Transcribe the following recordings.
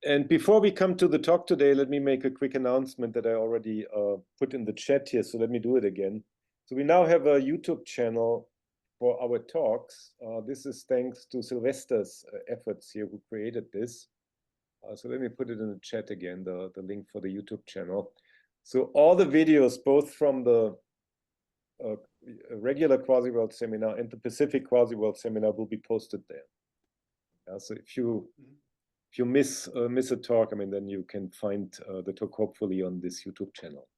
And before we come to the talk today, let me make a quick announcement that I already put in the chat here. So let me do it again. So we now have a YouTube channel for our talks. This is thanks to Sylvester's efforts here, who created this. So let me put it in the chat again, the link for the YouTube channel. So all the videos, both from the regular Quasi-World seminar and the Pacific Quasi-World seminar, will be posted there. So if you miss a talk, I mean, then you can find the talk hopefully on this YouTube channel.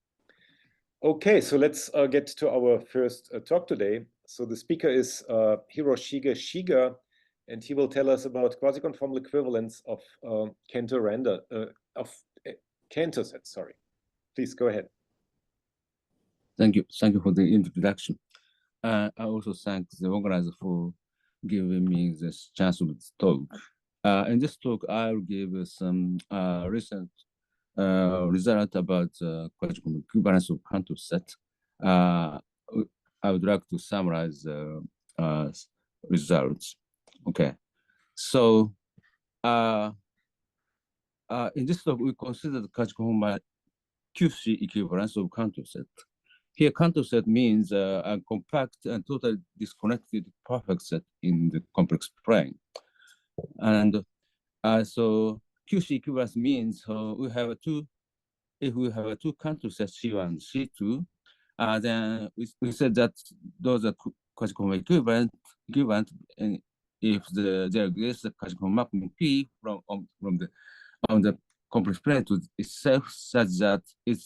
Okay, so let's get to our first talk today. So the speaker is Hiroshige Shiga, and he will tell us about quasi-conformal equivalence of Cantor Cantor sets. Sorry, please go ahead. Thank you for the introduction. I also thank the organizer for giving me this chance of this talk. In this talk, I'll give some recent result about quasi-conformal equivalence of Cantor set. I would like to summarize the results. Okay, so in this talk, we consider the quasi-conformal qc-equivalence of Cantor set. Here, Cantor set means a compact and totally disconnected perfect set in the complex plane. And so qc-equivalence means we have if we have two Cantor sets C1 and C2, then we said that those are quasi-conformal equivalent, and if there exists a quasi-conformal mapping P from the complex plane to itself, such that it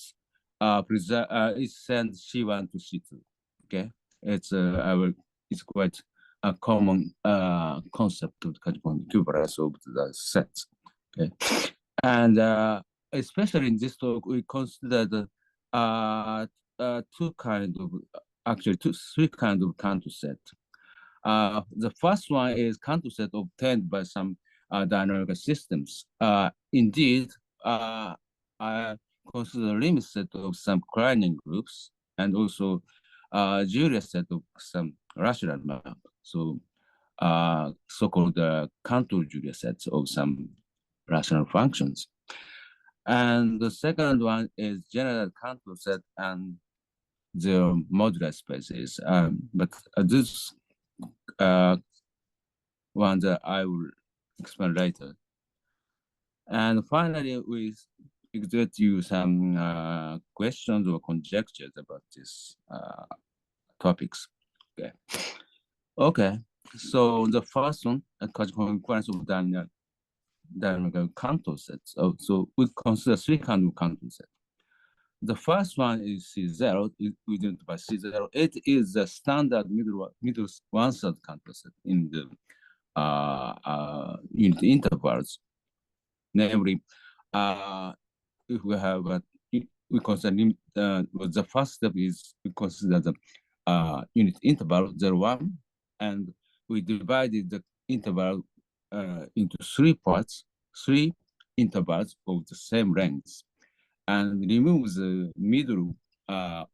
sends C1 to C2. Okay, it's quite a common concept of the quasi-conformal equivalence of the sets. Okay, and especially in this talk, we considered three kinds of Cantor set. The first one is Cantor set obtained by some dynamical systems. Indeed, I consider a limit set of some Kleinian groups and also Julia set of some rational map. So so-called Cantor Julia sets of some rational functions. And the second one is generalized Cantor set and their modular spaces. But this one that I will explain later. And finally, we exhibit you some questions or conjectures about these topics. Okay. So the first one, quasi-conformal equivalence of dynamical Cantor sets. So we consider three kinds of Cantor sets. The first one is C0, we identify C0. It is the standard middle one-third Cantor set in the unit intervals. Namely, if we have we consider the first step is we consider the unit interval 0, 1, and we divided the interval into three parts, three intervals of the same length, and remove the middle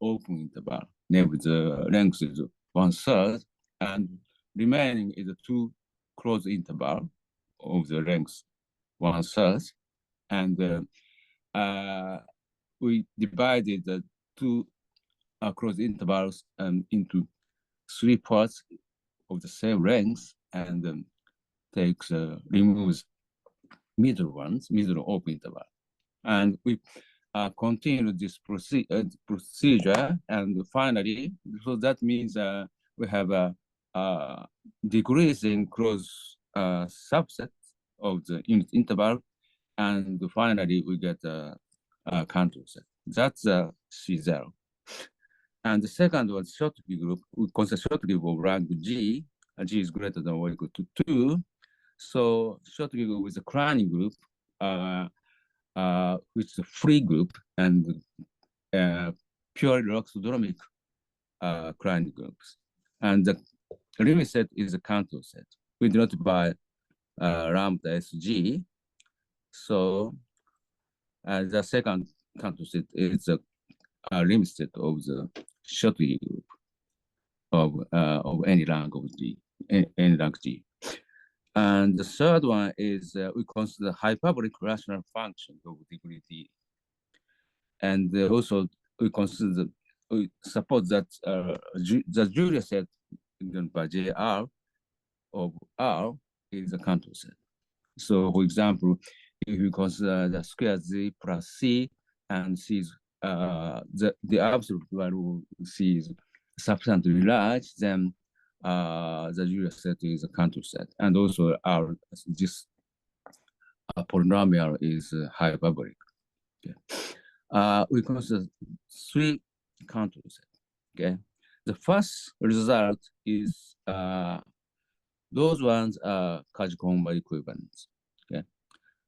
open interval. Namely, the length is 1/3, and remaining is a two closed interval of the length 1/3, and we divided the two closed intervals into three parts of the same length, and removes middle open interval. And we continue this procedure, and finally, so that means we have a decreasing closed subset of the unit interval, and finally we get a Cantor set. That's C0. And the second one, Schottky group, we consider Schottky group of rank G, and G is greater than or equal to 2. So Schottky group is a Kleinian group, which is a free group, and purely loxodromic Kleinian groups. And the limit set is a Cantor set. We denote by lambda SG. So the second Cantor set is a limit set of the Schottky group of any rank of G, any rank G. And the third one is we consider hyperbolic rational function of degree D. And also we consider, we suppose that the Julia set given by JR of R is a Cantor set. So for example, if you consider the square Z plus C and C is the absolute value C is sufficiently large, then the Julia set is a Cantor set. And also our this polynomial is hyperbolic. Okay. We consider three Cantor sets. Okay. The first result is those ones are Quasiconformal equivalence. Okay.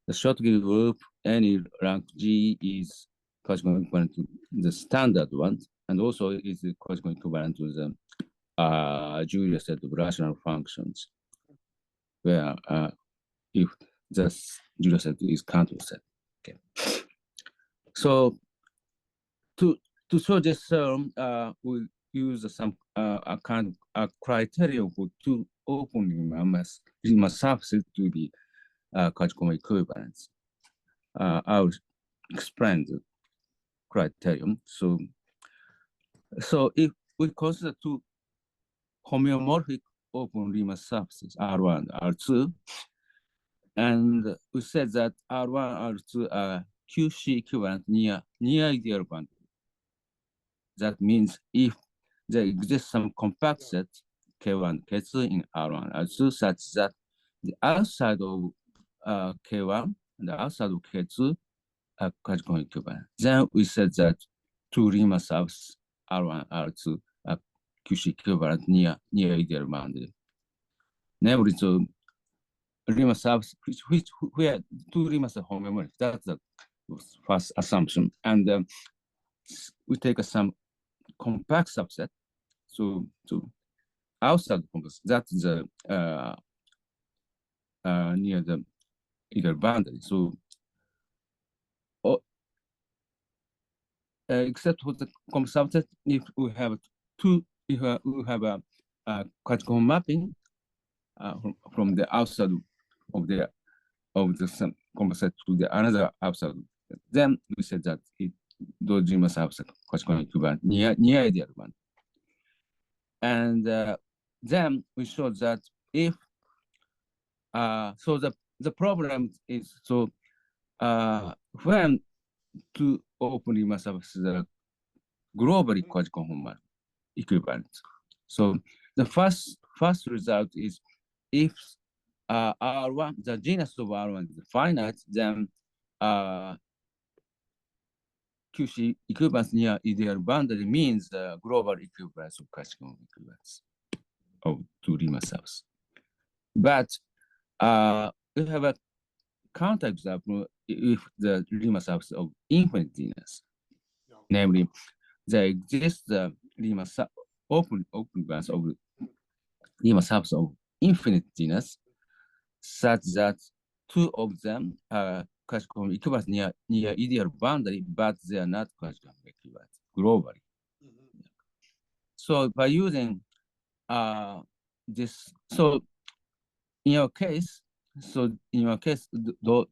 The Schottky group, any rank G is Quasiconformal equivalent to the standard one, and also is Quasiconformal equivalent to the Julia set of rational functions, where if the Julia set is Cantor set. Okay. So to show this term, we use some a kind of criterion for two open Riemann surfaces to be Quasiconformal equivalence. I'll explain the criterion. So if we consider two homeomorphic open Riemann surfaces, R1, R2, and we said that R1, R2 are QC equivalent near ideal boundary. That means if there exists some compact set K1, K2 in R1, R2 such that the outside of K1 and the outside of K2 are Quasiconformal equivalent. Then we said that two Riemann surfaces R1, R2 are QC equivalent near ideal boundary. Namely, so Riemann surface where two Riemann are homeomorphic. That's the first assumption, and we take some compact subset. So outside compact, that's the near the ideal boundary. So except for the compact subset, if we have two, if we have a Quasiconformal mapping from the outside of the some compact set to the another outside, then we said that those Riemann surfaces are Quasiconformal equivalent near ideal boundary. And then we showed that if so the problem is, so when two open Riemann surfaces are globally Quasiconformal equivalent. So the first result is if R1, the genus of R1 is finite, then QC equivalence near ideal boundary means the global equivalence of Quasiconformal equivalence of two Riemann surfaces. But we have a counterexample if the Riemann surface of infinite genus, namely there exists the Riemann open balance of Riemann surface of infinite genus, such that two of them are Quasiconformal equivalent near ideal boundary, but they are not Quasiconformal equivalent globally. So by using this, so in your case, those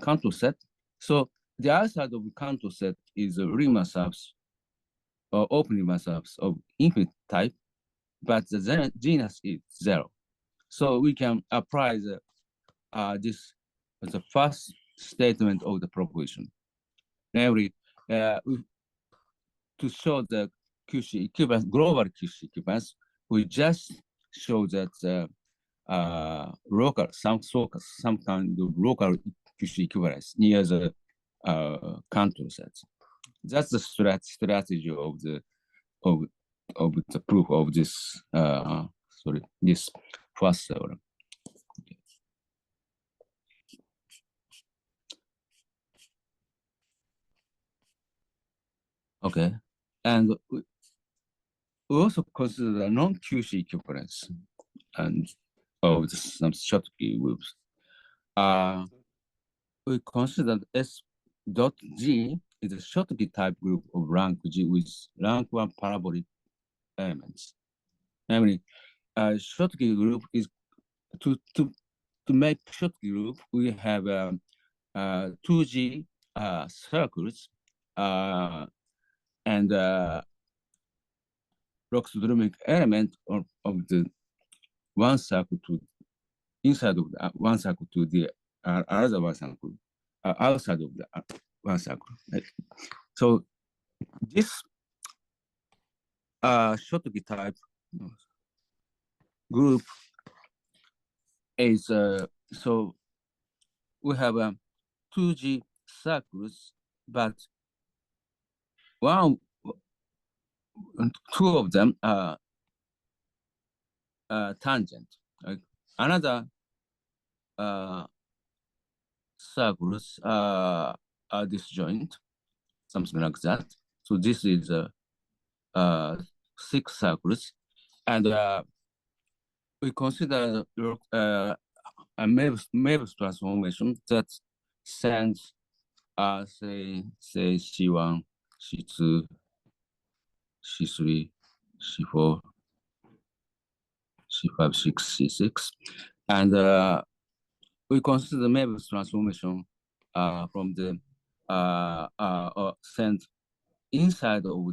Cantor set. So the outside of Cantor set is a Riemann surface or open Riemann surface of infinite type, but the genus is 0. So we can apply this as the first statement of the proposition. Namely, to show the QC equivalence, global QC equivalence, we just show that local, some kind of local QC equivalence near the Cantor sets. That's the strategy of the proof of this this first theorem. Okay, and we also consider the non-QC equivalence and of some Schottky groups. We consider S dot G is a Schottky type group of rank G with rank 1 parabolic elements. Namely, Schottky group is to make Schottky group. We have 2G circles and loxodromic element of the one circle to inside of the one circle to the other one circle, outside of the one circle. Right? So this Schottky type group is so we have 2G circles, but two of them are tangent. Right? Another circles are disjoint, something like that. So this is 6 circles, and we consider a Mabus transformation that sends say C1, C2, C3, C4, C5, 6, C6, and we consider Mabus transformation from the sent inside of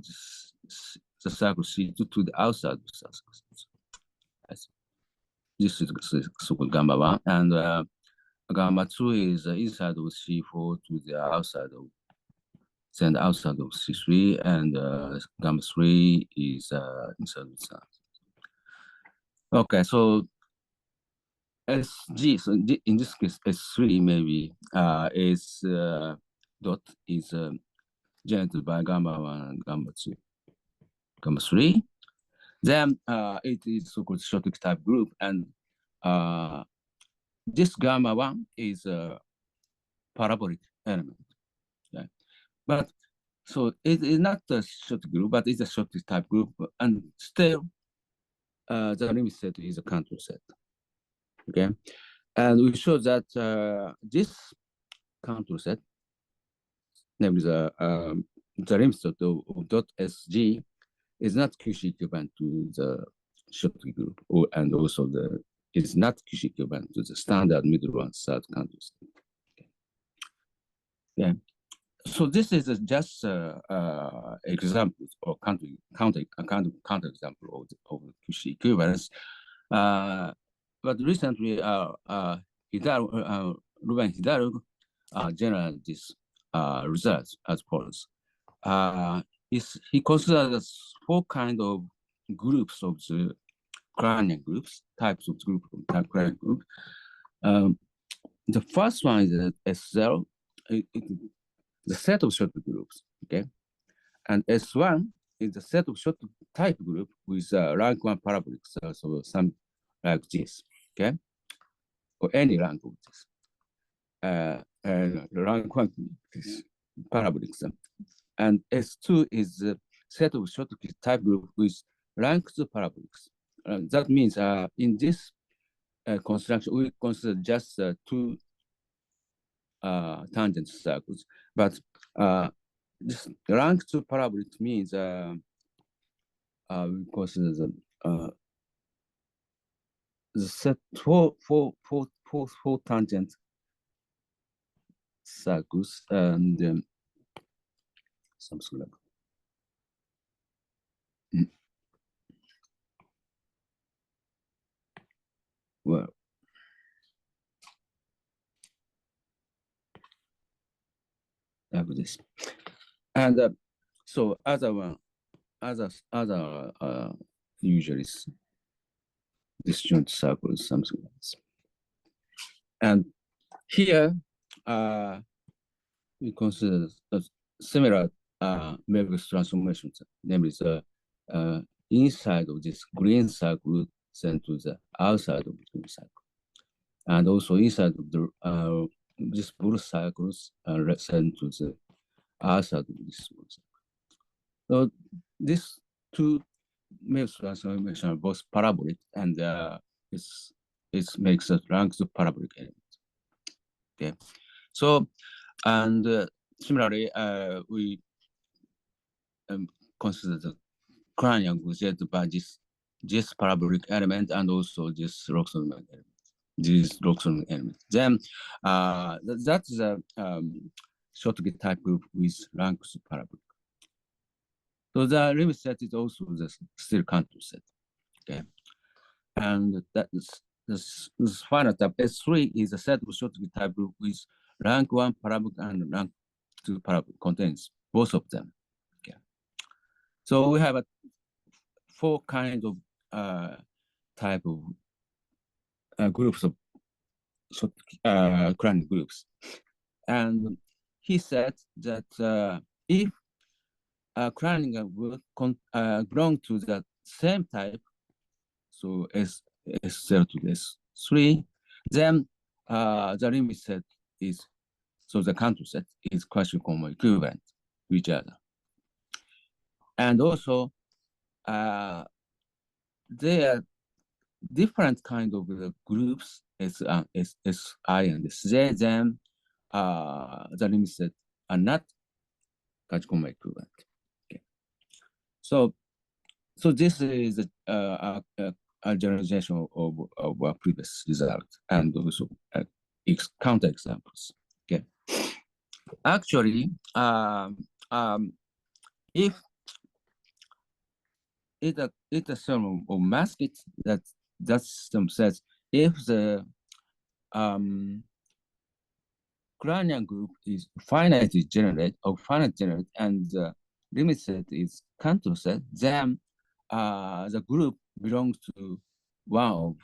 the circle C2 to the outside of the circle. This is so-called gamma 1, and gamma 2 is inside of C4 to the outside of send outside of C3, and gamma 3 is inside of the. Okay, so SG, so in this case, S3 maybe is dot is generated by gamma 1 and gamma 2, gamma 3. Then it is so-called Schottky type group, and this gamma 1 is a parabolic element. Okay? But so it is not a Schottky group, but it's a Schottky type group, and still the limit set is a Cantor set. Okay, and we show that this Cantor set, namely the limit set of dot SG, is not qc-equivalent to the Schottky group, and also is not qc-equivalent to the standard middle one third Cantor set. Okay. Yeah. So this is just example or counter example of qc-equivalence. But recently, Riemann Hidalgo generalized this results as follows. He considers 4 kind of groups of the Kleinian groups, types of group type Kleinian group. The first one is S0, the set of Schottky groups, okay? And S1 is the set of Schottky type group with rank 1 parabolic, so some like this, okay? Or any rank of this. Rank 1 is parabolic. And S2 is the set of Schottky type group with rank 2 parabolics. That means in this construction, we consider just 2 tangent circles, but this rank 2 parabolic means we consider the set four tangent circles and something like well. Like this, and so other usually disjoint circles, something like this. And here we consider a similar Mabus transformations, namely the inside of this green circle sent to the outside of the green circle, and also inside of the this blue circles sent to the outside of this blue circle. So these 2 Mabus transformations are both parabolic, and it makes a rank the parabolic element. Okay, so and similarly we consider the Kleinian generated by this this parabolic element and also this Roxholm element. This Roxholm element. Then that's a Schottky type group with ranks parabolic. So the limit set is also the still Cantor set. Okay, and that is this final type S3 is a set of Schottky type group with rank 1 parabolic and rank 2 parabolic contains both of them. Okay, so we have a 4 kinds of type of groups of Kronig groups, and he said that if Kronig will belong to the same type, so S0 to S3, then the limit set is, so the Cantor set is Quasiconformal equivalent to each other. And also, there are different kind of groups, Si and Sj, then the limit set are not Quasiconformal equivalent. Okay. So this is a generalization of our previous result and also counter examples. Okay. Actually, if it's a theorem of Masket that system says if the Kronig group is finitely generate or finite generate and the limit set is Cantor set, then the group belongs to one of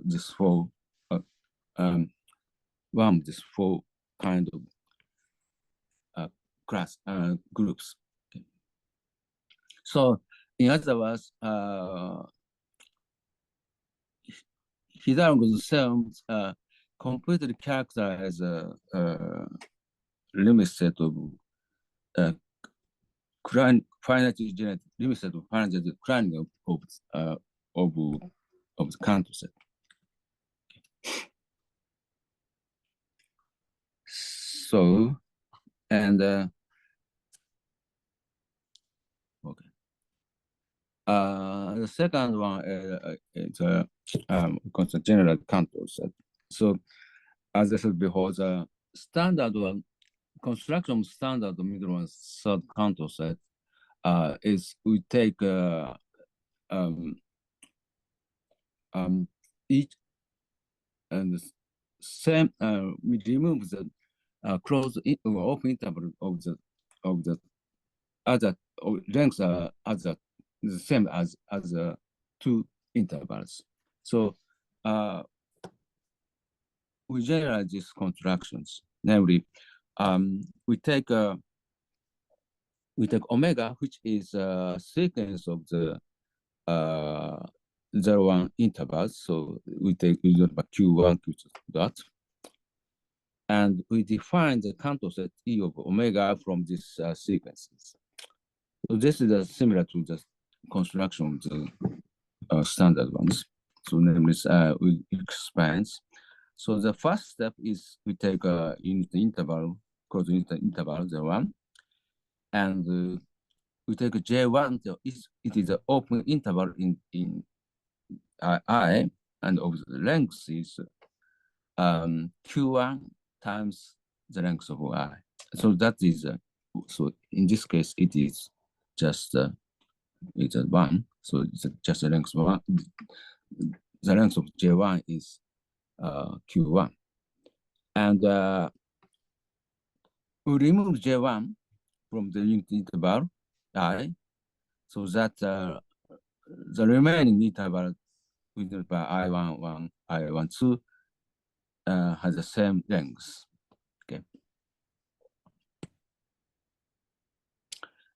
these 4 one of these 4 kind of class groups. Okay. So in other words, Hidalgo's theorems completely characterize a limit set of finitely generated limit set of finitely Kronig of the Cantor set. So, and okay. The second one is general Cantor set. So, as I said before, the standard one, construction standard middle one third Cantor set is we take each and the same we remove the closed or open interval of the other lengths are the same as the 2 intervals. So we generalize these constructions. Namely, we take omega, which is a sequence of the 0-1 intervals. So we take Q1, Q2 dot. And we define the Cantor set E of omega from these sequences. So this is similar to the construction of the standard ones. So namely, we expand. So the first step is we take a unit interval, closed unit interval, 0-1, and we take a J1. It is an open interval in I, and of the length is Q1 times the length of I. So that is so in this case it is just it's a 1. So it's just the length of 1. The length of J1 is Q1, and we remove J1 from the unit interval I, so that the remaining interval by I11, I12 has the same length. Okay.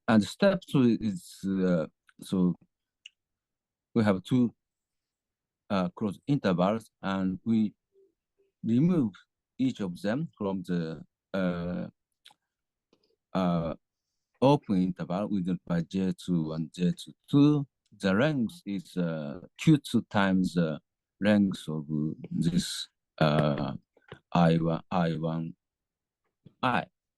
And step 2 is so we have 2 closed intervals, and we remove each of them from the open interval within by J2 and J22. The length is Q2 times the length of this I1.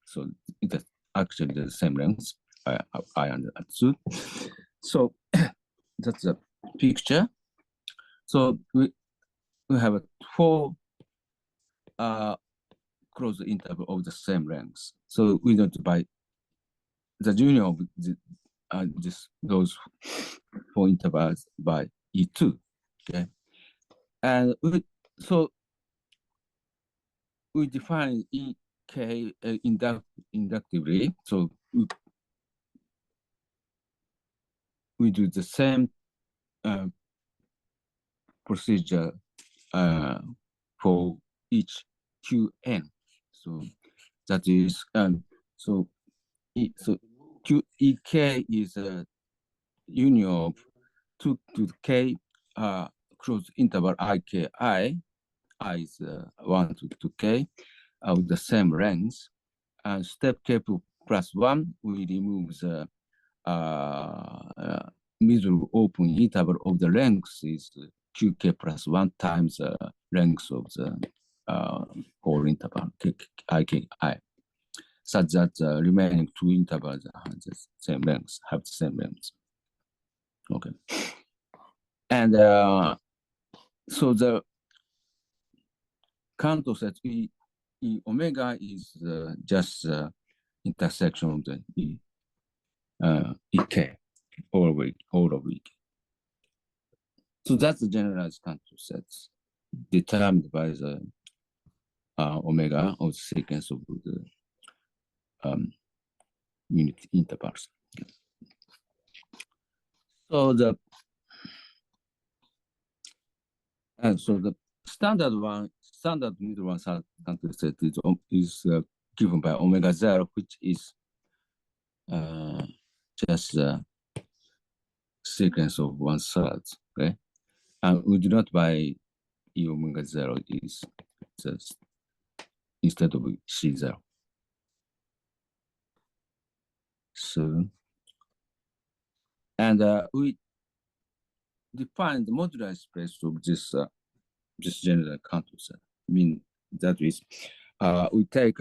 So it is actually the same length, I and 2. So that's picture. So we have 4 closed interval of the same length. So we don't by the union of those 4 intervals by E2. Okay, and so we define EK inductively. So we do the same procedure for each Qn. So that is so QEK is a union of 2 to the k closed interval IKI. I is 1 to k of the same length. And step k plus 1, we remove the middle open interval of the length is qk plus 1 times the length of the whole interval IKI, such that the remaining 2 intervals have the same length, Okay. And so the Cantor set E omega is just the intersection of the EK, all of EK. So that's the generalized Cantor sets determined by the omega of the sequence of the unit intervals. So the standard middle one Cantor set is given by omega 0, which is just a sequence of 1/3. Okay, and we do not by E omega 0 is just instead of C0. So, and we define the moduli space of this general Cantor set. I mean, that is, we take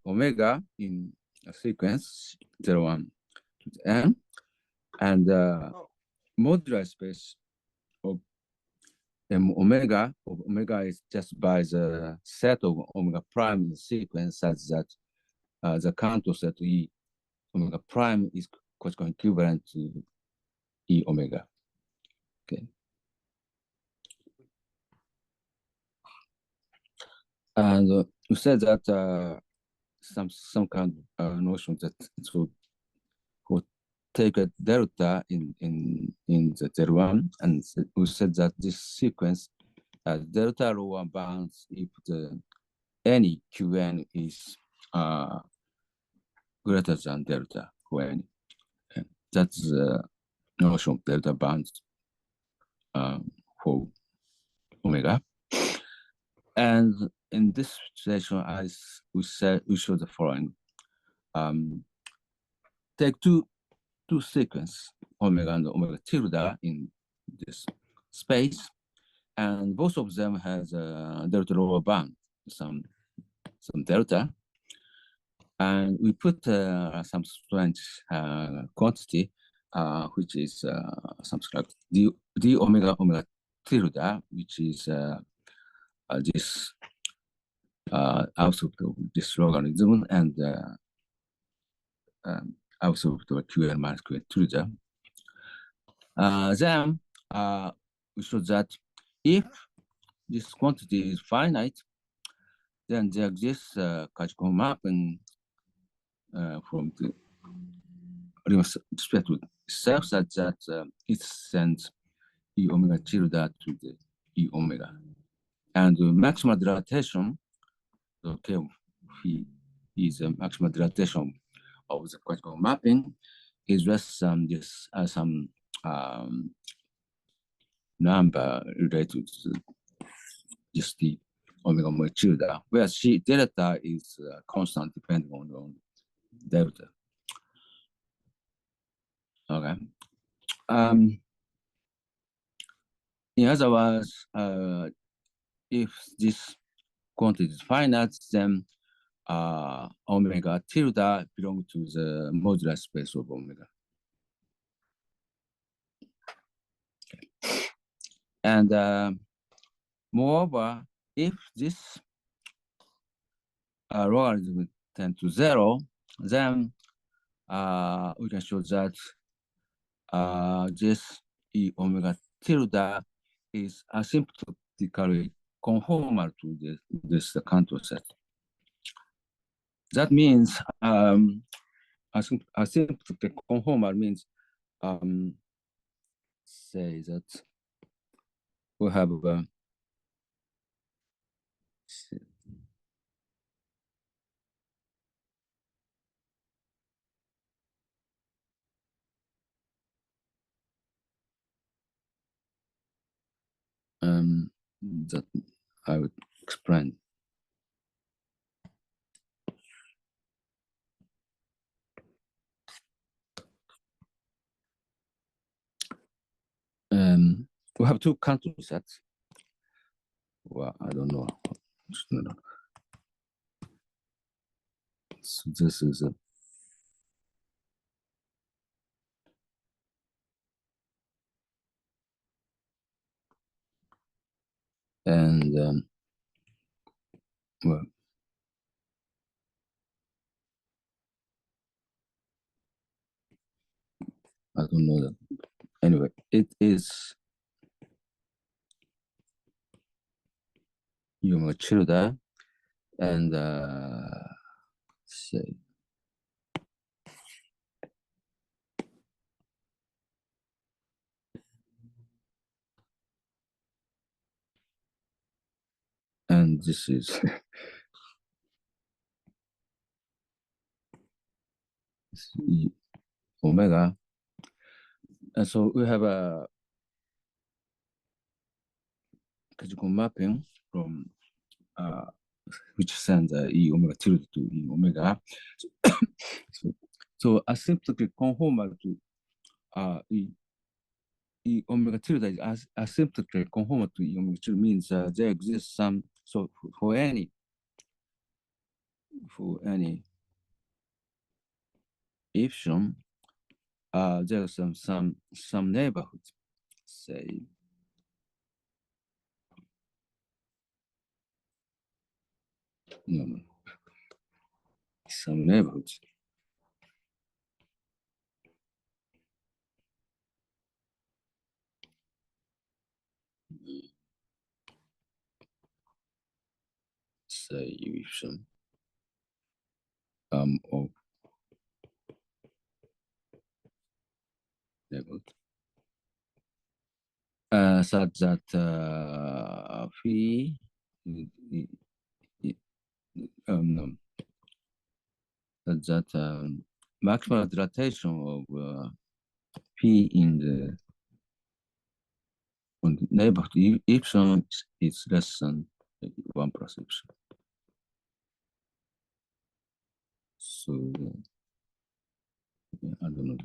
omega in a sequence 0, 1 to the n, and moduli space of omega is just by the set of omega prime in the sequence, such that the Cantor set E omega prime is equivalent to E omega. Okay. And you said that some kind of notion that so would take a delta in the 0, 1, and we said that this sequence delta rho 1 bounds if any Qn is greater than delta for any. That's the notion of delta bounds for omega. And in this situation, as we show the following. Take two sequence, omega and omega tilde in this space, and both of them has a delta lower bound, some delta, and we put some strange quantity, which is something like d omega tilde, which is this output of this logarithm, and output of qn minus qn tilde. Then we show that if this quantity is finite, then there exists Quasiconformal mapping from the respect to itself, such that it sends E omega tilde to the E omega. And the maximal dilatation, the K of phi is a maximal dilatation of the Quasiconformal mapping, is just some number related to just the omega tilde, where C delta is constant depending on delta. Okay. In other words, if this quantity is finite, then omega tilde belongs to the modular space of omega. Okay. And moreover, if this logarithm tends to 0, then we can show that this E omega tilde is asymptotically conformal to this Cantor set. That means asymptotically conformal means say that we have that I would explain. We have two Cantor sets. Well, I don't know. So this is and well, I don't know that. Anyway, it is Yuma Childa and say and this is omega, and so we have a logical mapping from which sends E omega tilde to E omega. So asymptotically conformal to E omega tilde is asymptotically conformal to E omega tilde means there exists some, so for any epsilon, there's some neighborhood, say no, some neighborhood. Say epsilon of neighborhood. Such that phi no, that maximal dilatation of P in the neighborhood epsilon is less than 1 plus epsilon. So I don't know.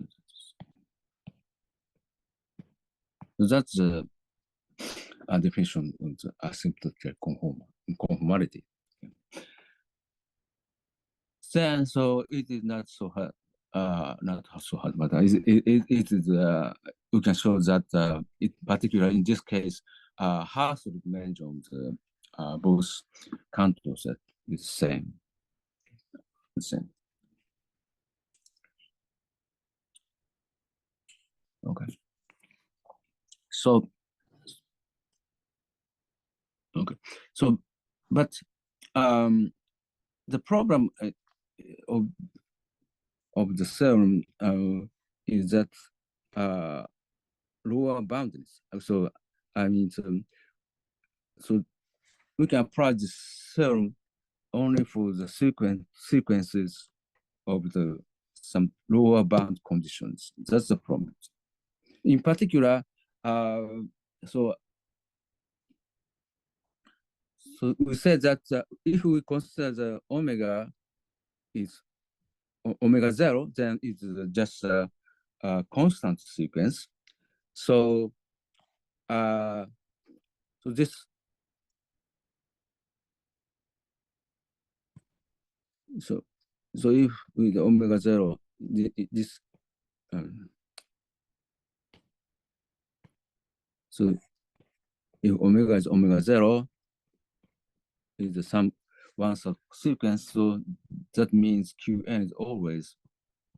So that's the definition of the asymptotic conformality. Then, so it is not so hard, not so hard, but it is, we can show that, particularly in this case, half of the range of the both Cantor set is same. Okay. So, okay. So, but the problem of the theorem is that lower boundaries. So, I mean, so we can apply this theorem only for the sequences of the some lower bound conditions. That's the problem. In particular, so we said that if we consider the omega is omega 0, then it's just a constant sequence. So so this so if with omega 0 this So if omega is omega 0, is the sum one third sequence, so that means Qn is always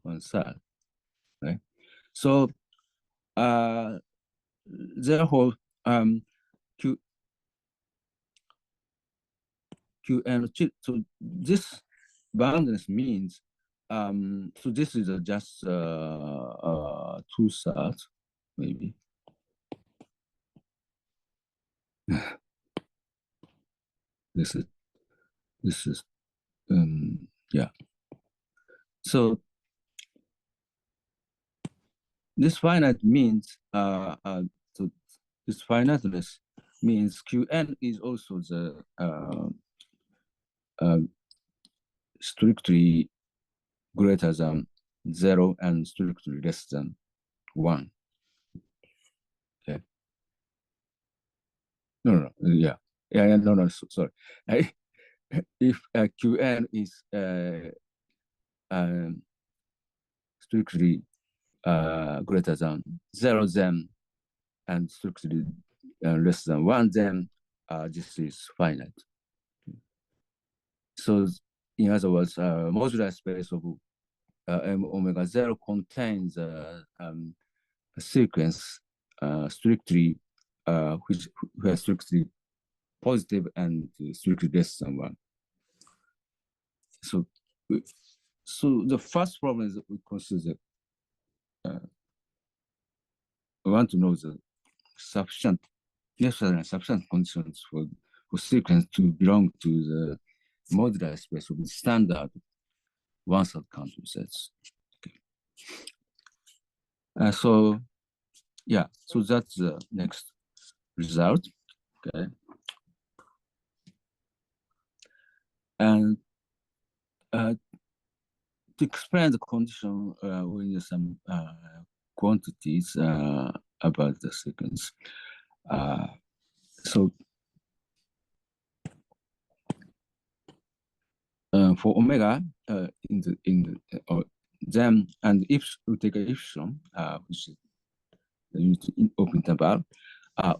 1/3, right? So therefore Qn, so this boundedness means so this is just 2/3 maybe. this is yeah. So this finite means so this finiteness means Qn is also the strictly greater than 0 and strictly less than 1. Okay. No, yeah, no, sorry. If Qn is strictly greater than 0, then and strictly less than 1, then this is finite. So in other words, modular space of M omega 0 contains a sequence strictly which are strictly positive and strictly less than 1. So the first problem is we consider we want to know the necessary and sufficient conditions for sequence to belong to the modular space of the standard one-third Cantor sets. Okay. So yeah, so that's the next result. Okay. And to explain the condition, we need some quantities about the sequence. So for omega then, and if we take a epsilon, which is the unit in open interval,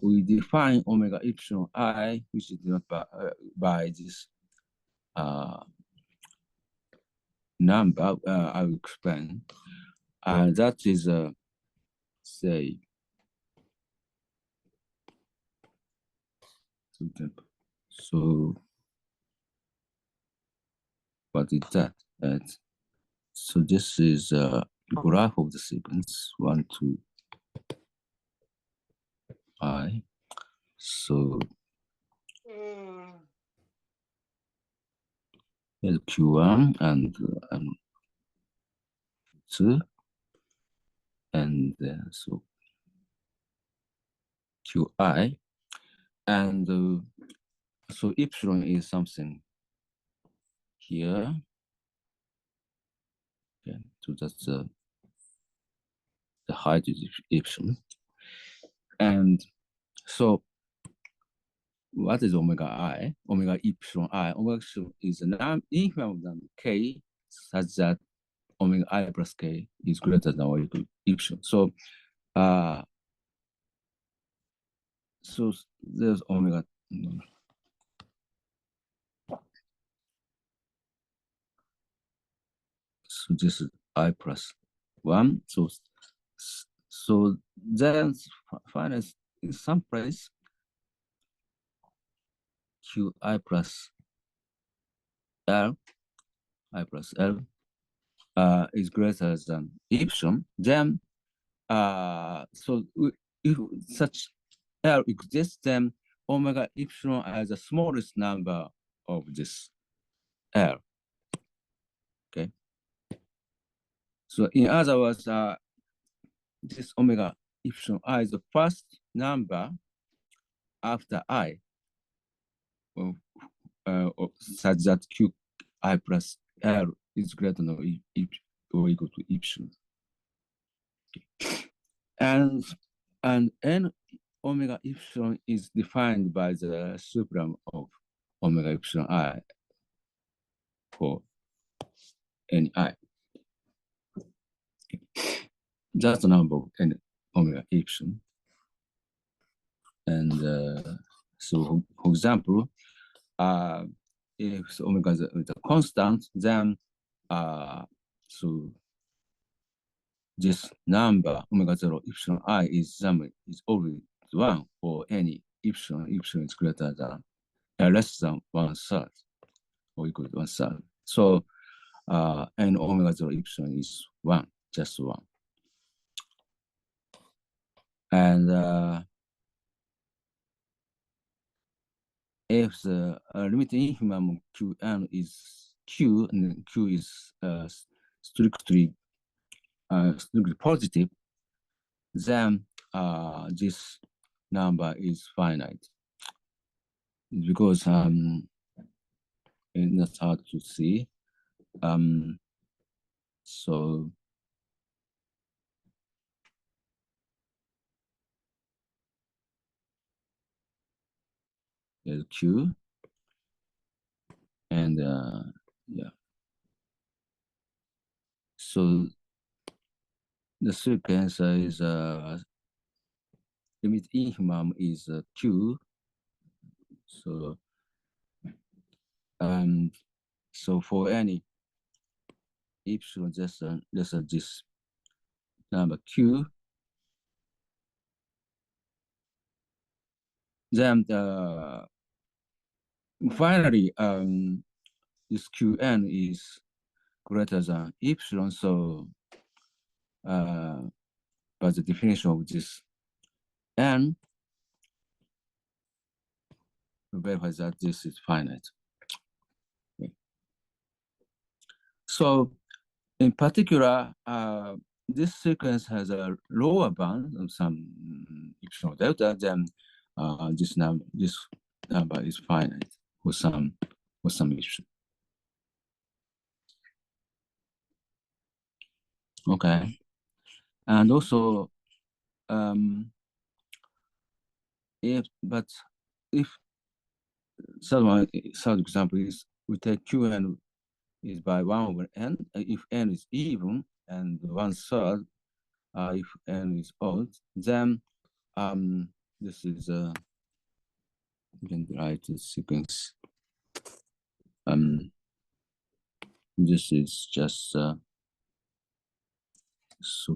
we define omega epsilon I, which is not by this number. I will explain. That is say so. What is that? So this is a graph of the sequence 1, 2, I. So here's Q1 and 2, and so Qi, and so epsilon is something here. Okay, so that's the height is epsilon, and so what is omega I? Omega epsilon I. Omega epsilon is an infinite than k, such that omega I plus k is greater than or equal to epsilon. So so there's omega. So this is I plus 1. So then finally in some place Qi plus L, I plus L is greater than epsilon, then so if such L exists, then omega epsilon as the smallest number of this L. Okay. So in other words, this omega epsilon I is the first number after I such that Qi plus L is greater than or equal to epsilon. Okay. And n omega epsilon is defined by the supremum of omega epsilon I for any I. Okay. That's the number of n omega epsilon. And so, for example, if omega is a constant, then so this number omega 0 epsilon I is always 1 for any epsilon is greater than less than 1/3 or equal to 1/3. So and omega 0 epsilon is 1, just 1. And if the limiting infimum of Qn is Q, and Q is strictly positive, then this number is finite. Because it's not hard to see. So there's Q, and yeah. So the sequence is limit infimum is Q. So so for any epsilon less than this number Q, then finally this Qn is greater than epsilon. So by the definition of this n, verifies that this is finite. Okay. So in particular, this sequence has a lower bound of some epsilon delta, then this number is finite for some epsilon. Okay, and also if third example is we take Qn is by 1 over n if n is even, and 1/3 if n is odd, then this is you can write the sequence. This is just so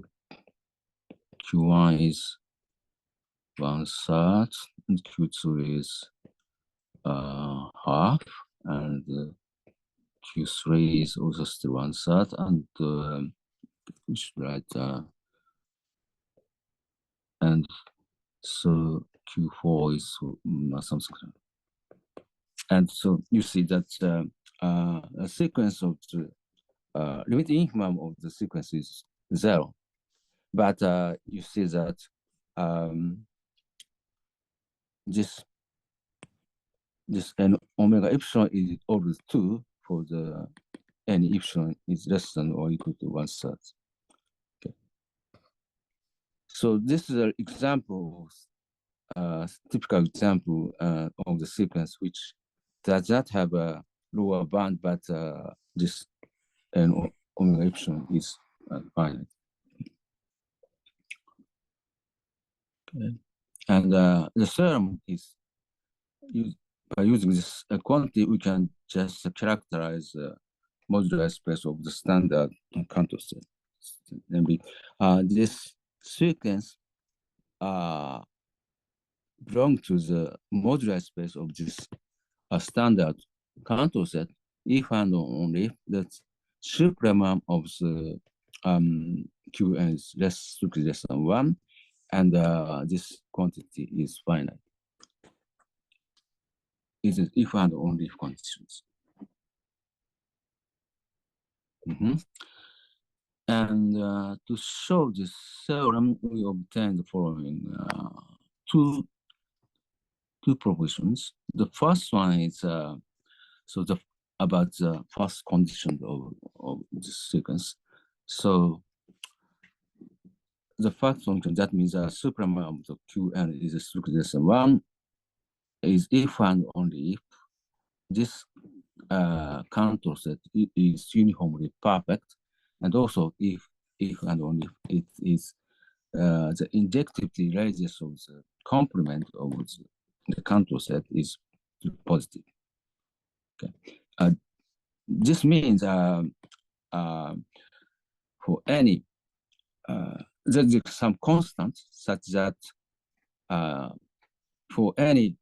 Q1 is 1/3 and Q2 is half, and Q3 is also still 1/3, and we should write and so Q4 is something. And so you see that a sequence of the limiting infimum of the sequence is 0, but you see that this n omega epsilon is always 2 for the any epsilon is less than or equal to 1/3. Okay. So this is an example, typical example of the sequence which does not have a lower bound, but this n omega epsilon is finite. Okay. And the theorem is by using this quantity, we can just characterize the moduli space of the standard Cantor set. This sequence belongs to the moduli space of this standard Cantor set if and only if the supremum of the Qn is less than 1, and this quantity is finite. It is if and only if conditions. And to show this theorem, we obtain the following two propositions. The first one is about the first condition of this sequence. So the first function, that means the supremum of the Qn is less than 1, is if and only if this Cantor set is uniformly perfect, and also if and only if it is the injectivity radius of the complement of the Cantor set is positive. Okay, this means for any there's some constant such that for any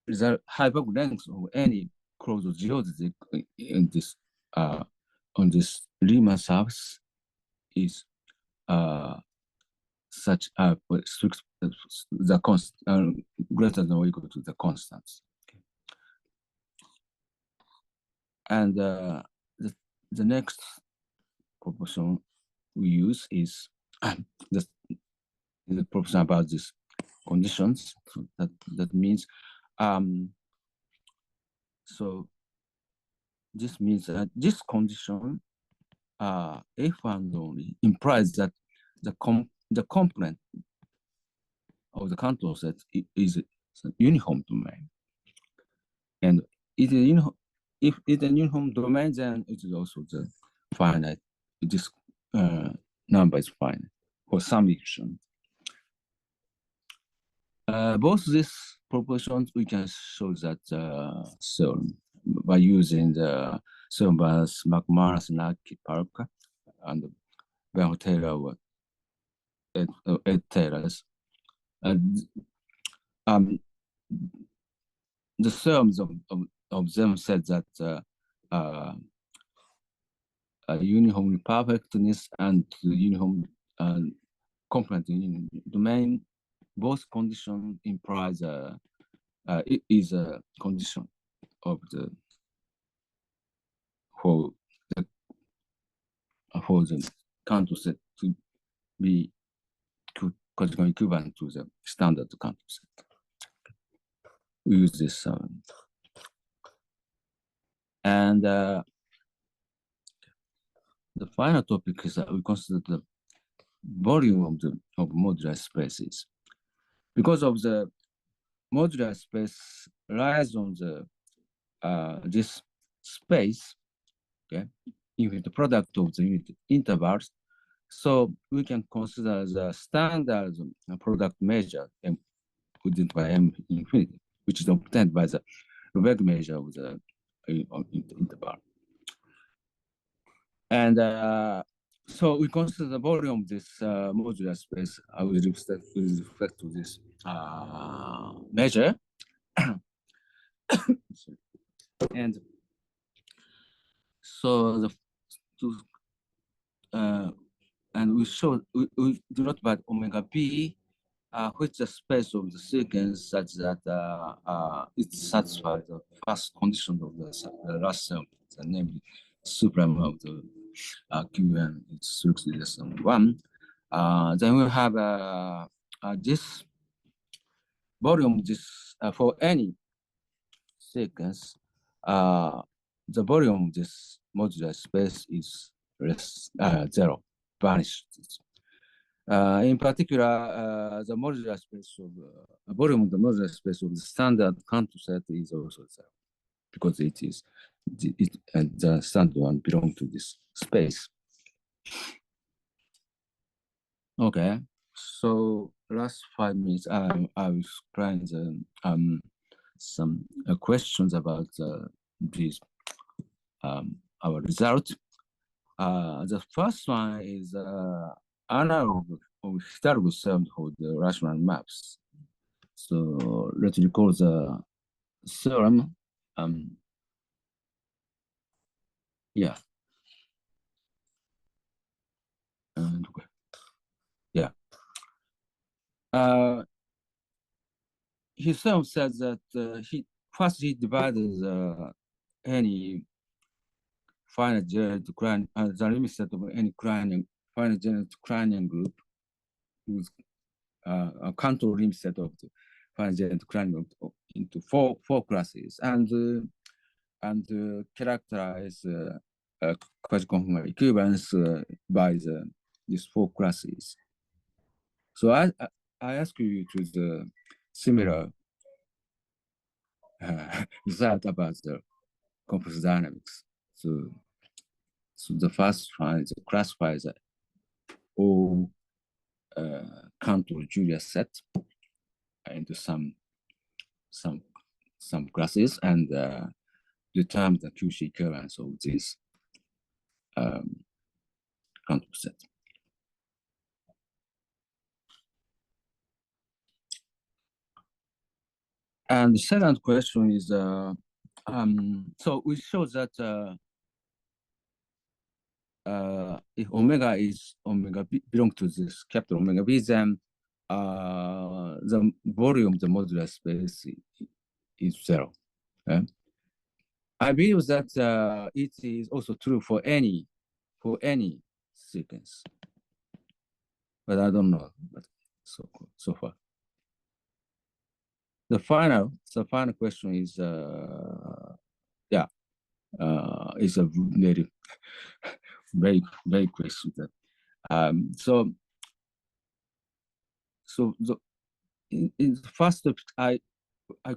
the hyperbolic length of any closed geodesic in this on this Riemann surface is such the constant greater than or equal to the constants. Okay. And the next proportion we use is the proportion about these conditions. So that means so this means that this condition if and only implies that the component of the Cantor set is a uniform domain, and if it's a uniform domain, then it is also the finite. This number is finite for some expression. Both these proportions we can show that theorem by using the theorem by McManus, Naki, Parker, and Ben Taylor, Ed Taylor's. The theorems of them said that uniform perfectness and uniform complement in domain, both conditions implies it is a condition of the for the Cantor set to be Quasiconformal equivalent to the standard Cantor set. We use this and the final topic is that we consider the volume of modular spaces. Because of the modular space lies on the this space, okay, infinite product of the unit intervals. So we can consider the standard product measure within by M infinity, which is obtained by the Lebesgue measure of the interval. And so we consider the volume of this modular space. I will reflect to this measure. And so and we show we denote by omega p, which is the space of the sequence such that it satisfies the first condition of the last term, namely supreme of the Qn is less than 1. Then we have this volume for any sequence. The volume of this modular space is less 0, vanished. In particular, the modular space of volume of the modular space of the standard Cantor set is also 0, because it is the standard one belongs to this space. Okay, so last 5 minutes, I will explain the some questions about these our result. The first one is analog of Hidalgo theorem for the rational maps. So let's recall the theorem. Yeah. And yeah. His theorem says that he divided any finite generate the limit set of any finite generate Ukrainian group with a Cantor limit set of the finite generate Ukrainian group into four classes and characterize Quasiconformal equivalence by these 4 classes. So I ask you to the similar result about the complex dynamics. So the first one is classifies all Cantor Julia set into some classes and determine the qc-equivalence of this Cantor set. And the second question is, so we show that if omega belongs to this capital omega b, then the volume of the modular space is 0. Okay? I believe that it is also true for any sequence, but I don't know. But so far, the final question is is a very question that in the first step I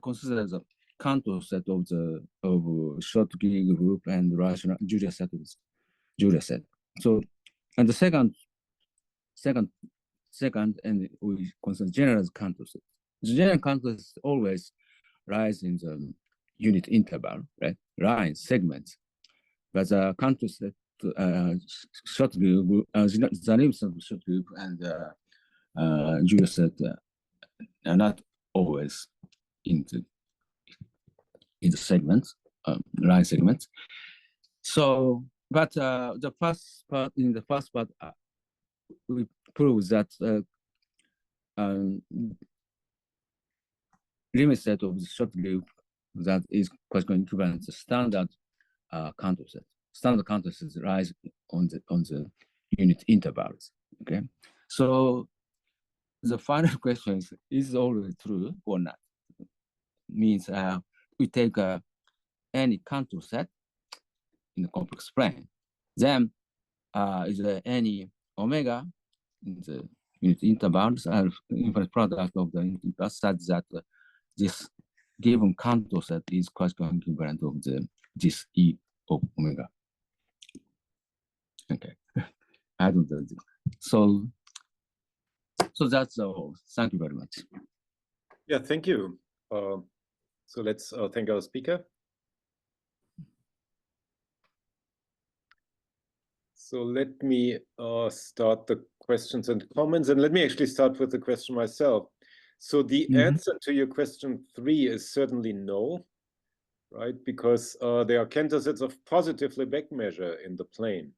consider the Cantor set of short Lie group and rational Julia set of Julia set. So and the second and we consider generalized Cantor set. The general Cantor is always lies in the unit interval, right? Line segments. But the Cantor set short group, the names of short group and Julia set are not always in the segments, line segments. So, but the first part we prove that limit set of the short group that is Quasiconformal the standard Cantor set. Standard Cantor set lies on the unit intervals. Okay, so the final question is always true or not? Means we take any Cantor set in the complex plane. Then is there any omega in the unit intervals and infinite product of the unit intervals such that this given Cantor set is Quasiconformal of this E of omega. Okay, I don't know. So that's all. Thank you very much. Yeah, thank you. So let's thank our speaker. So let me start the questions and comments, and let me actually start with the question myself. So the answer to your question 3 is certainly no, right? Because there are Cantor sets of positive Lebesgue measure in the plane.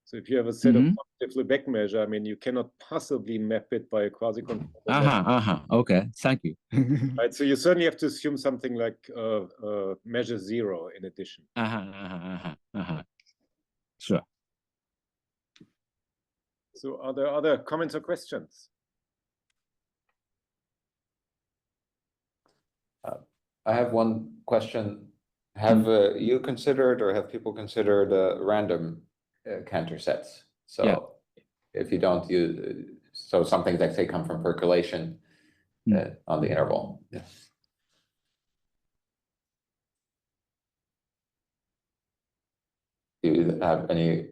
So if you have a set of positive Lebesgue measure, I mean, you cannot possibly map it by a quasi-conformal. Okay, thank you. Right, so you certainly have to assume something like measure 0 in addition. Sure. So are there other comments or questions? I have one question. Have you considered or have people considered random Cantor sets? So if you don't use, so something that say come from percolation on the interval. Yes. Do you have any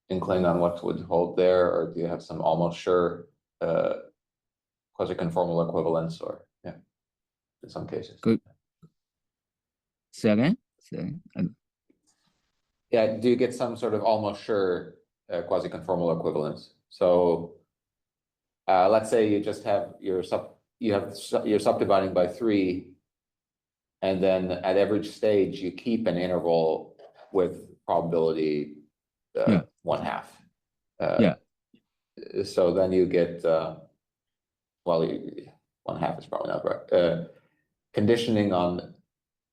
inkling on what would hold there, or do you have some almost sure quasi-conformal equivalence, or in some cases? Good. Say again? Yeah, do you get some sort of almost sure quasi-conformal equivalence? So let's say you just have you're subdividing by 3, and then at every stage you keep an interval with probability 1/2. So then you get well, 1/2 is probably not right. Conditioning on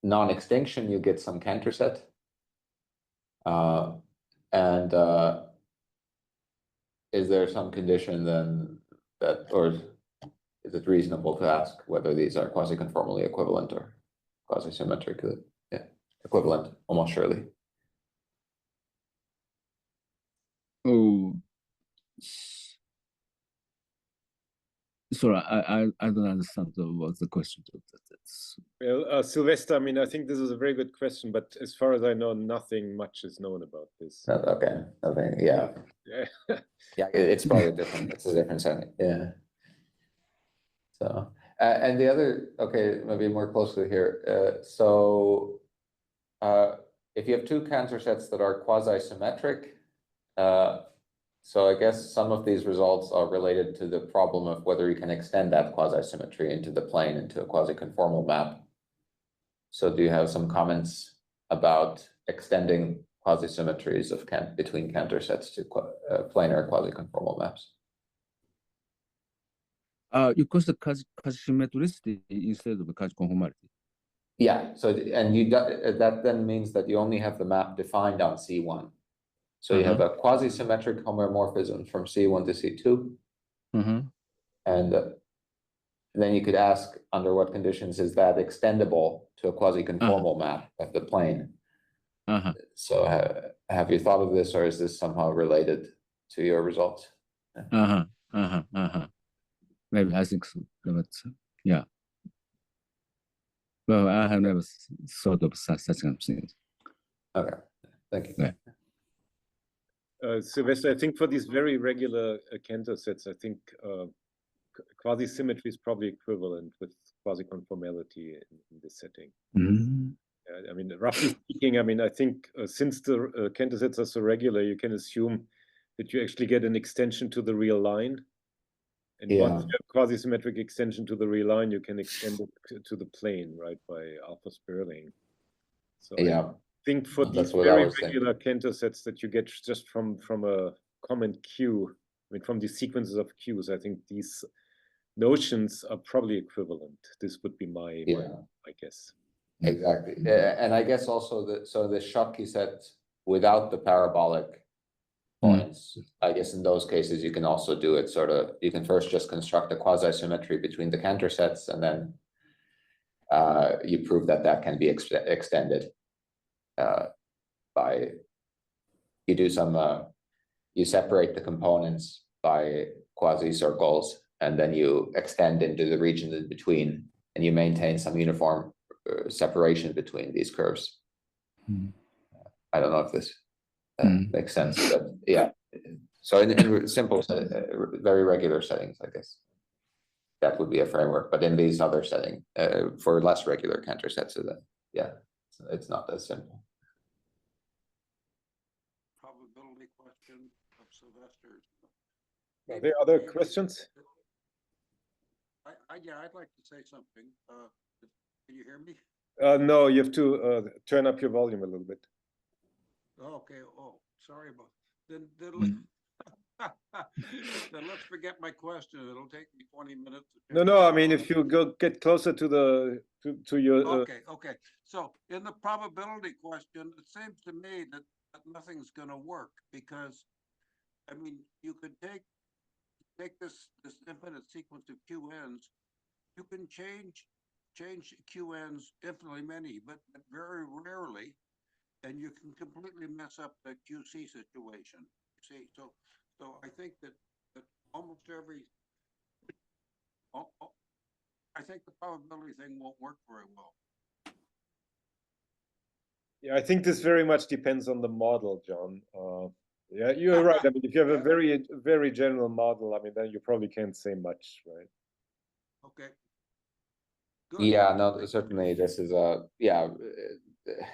non-extinction, you get some Cantor set. And is there some condition then that, or is it reasonable to ask whether these are quasi-conformally equivalent or quasi-symmetrically equivalent, almost surely? Oh, sorry, I don't understand what's the question. Well, Sylvester, I mean, I think this is a very good question, but as far as I know, nothing much is known about this. Okay, yeah, it's probably different. It's a different setting. Yeah. So, and the other, okay, maybe more closely here. If you have two Cantor sets that are quasi-symmetric, so I guess some of these results are related to the problem of whether you can extend that quasi-symmetry into the plane, into a quasi-conformal map. So do you have some comments about extending quasi-symmetries of between Cantor sets to planar quasi-conformal maps? You consider quasi-symmetricity instead of quasi-conformality. Yeah, so and that then means that you only have the map defined on C1. So you have a quasi-symmetric homomorphism from C1 to C2. And then you could ask under what conditions is that extendable to a quasi-conformal map of the plane. So have you thought of this, or is this somehow related to your results? Maybe I think so, but yeah. Well, I have never thought of such kind of things. Okay, thank you. Yeah. Sylvester, I think for these very regular Cantor sets, I think quasi-symmetry is probably equivalent with quasi-conformality in this setting. I mean, roughly speaking, I mean, I think since the Cantor sets are so regular, you can assume that you actually get an extension to the real line. And once you have quasi-symmetric extension to the real line, you can extend it to the plane, right, by alpha Sperling. So I think for these very regular Cantor sets that you get just from a common Q, I mean, from these sequences of Qs, I think these notions are probably equivalent. This would be my guess. Exactly. And I guess also the Schottky set without the parabolic points, I guess in those cases you can also do it sort of, you can first just construct a quasi-symmetry between the Cantor sets, and then you prove that that can be extended by, you do some, you separate the components by quasi-circles, and then you extend into the region in between, and you maintain some uniform separation between these curves. I don't know if this makes sense, but yeah. So in simple, very regular settings, I guess that would be a framework. But in these other settings, for less regular Cantor sets, it's not as simple. Probability question of Sylvester's. Are there other questions? Yeah, I'd like to say something. Can you hear me? No, you have to turn up your volume a little bit. Okay. Oh, sorry about then. Then let's forget my question. It'll take me 20 minutes. No. I mean, if you get closer to your. Okay. So in the probability question, it seems to me that nothing's going to work, because, I mean, you could take this infinite sequence of QNs. You can change QNs infinitely many, but very rarely, and you can completely mess up the QC situation. See, so I think that almost every, I think the probability thing won't work very well. Yeah, I think this very much depends on the model, John. Yeah, you're right. I mean, if you have a very general model, I mean, then you probably can't say much, right? Okay. Good. Yeah, no, certainly this is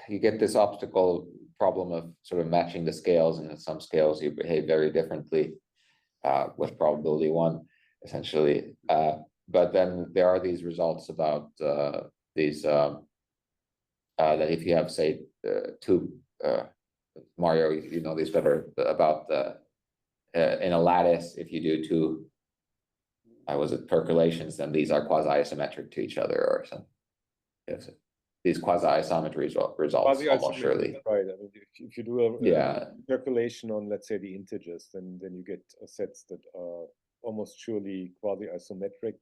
you get this obstacle problem of sort of matching the scales, and at some scales you behave very differently with probability 1, essentially. But then there are these results about these that if you have, say, two Mario, you know these better, about in a lattice, if you do two percolations, then these are quasi-isometric to each other, or something. Yes. These quasi-isometry results almost surely. Right. I mean, if you do a percolation on, let's say, the integers, then you get sets that are almost surely quasi-isometric.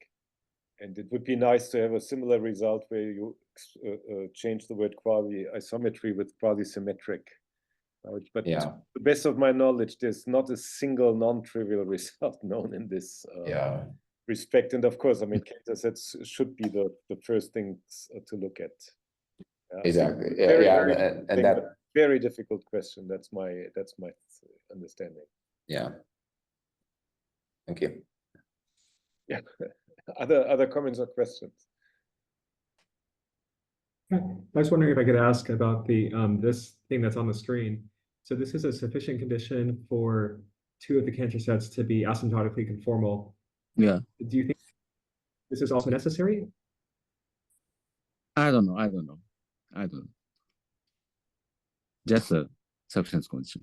And it would be nice to have a similar result where you change the word quasi-isometry with quasi-symmetric. But to the best of my knowledge, there's not a single non-trivial result known in this respect. And of course, I mean, Cantor sets should be the first things to look at. Exactly. And that very difficult question. That's my understanding. Yeah. Thank you. Yeah. Other comments or questions? I was wondering if I could ask about the this thing that's on the screen. So this is a sufficient condition for two of the Cantor sets to be asymptotically conformal. Yeah, Do you think this is also necessary? I don't know. Just a sufficient condition.